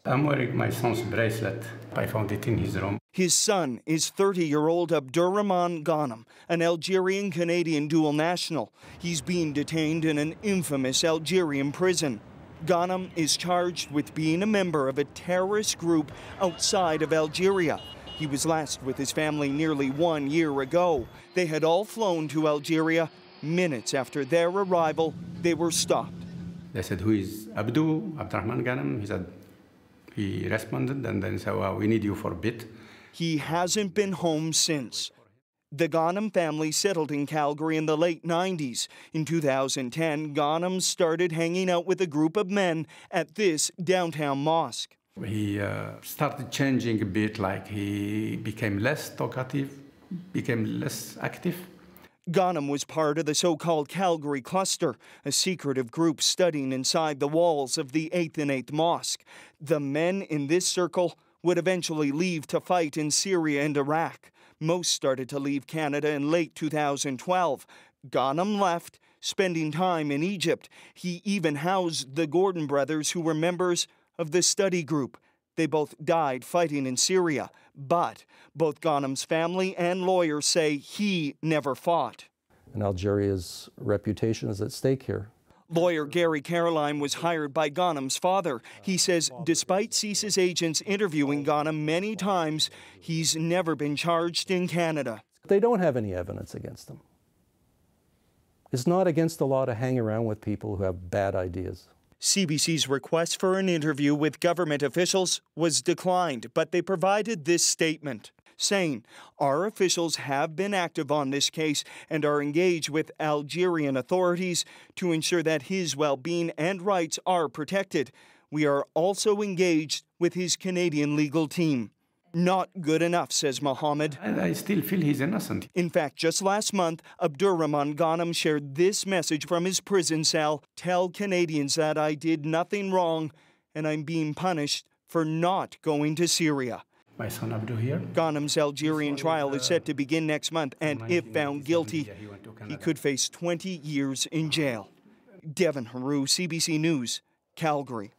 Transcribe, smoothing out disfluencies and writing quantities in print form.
I'm wearing my son's bracelet. I found it in his room. His son is 30-year-old Abderrahmane Ghanem, an Algerian-Canadian dual national. He's being detained in an infamous Algerian prison. Ghanem is charged with being a member of a terrorist group outside of Algeria. He was last with his family nearly 1 year ago. They had all flown to Algeria. Minutes after their arrival, they were stopped. They said, "Who is Abderrahmane Ghanem?" He said, he responded, and then said, "Well, we need you for a bit." He hasn't been home since. The Ghanem family settled in Calgary in the late 90s. In 2010, Ghanem started hanging out with a group of men at this downtown mosque. He started changing a bit, like he became less talkative, became less active. Ghanem was part of the so-called Calgary Cluster, a secretive group studying inside the walls of the 8th and 8th Mosque. The men in this circle would eventually leave to fight in Syria and Iraq. Most started to leave Canada in late 2012. Ghanem left, spending time in Egypt. He even housed the Gordon brothers, who were members of the study group. They both died fighting in Syria, but both Ghanem's family and lawyers say he never fought. And Algeria's reputation is at stake here. Lawyer Gary Caroline was hired by Ghanem's father. He says despite CSIS agents interviewing Ghanem many times, he's never been charged in Canada. They don't have any evidence against them. It's not against the law to hang around with people who have bad ideas. CBC's request for an interview with government officials was declined, but they provided this statement, saying, "Our officials have been active on this case and are engaged with Algerian authorities to ensure that his well-being and rights are protected. We are also engaged with his Canadian legal team." Not good enough, says Mohammed. And I still feel he's innocent. In fact, just last month, Abderrahmane Ghanem shared this message from his prison cell: "Tell Canadians that I did nothing wrong and I'm being punished for not going to Syria." My son Abdou here. Ghanem's Algerian trial is set to begin next month, and if found guilty, he could face 20 years in jail. Devin Haru, CBC News, Calgary.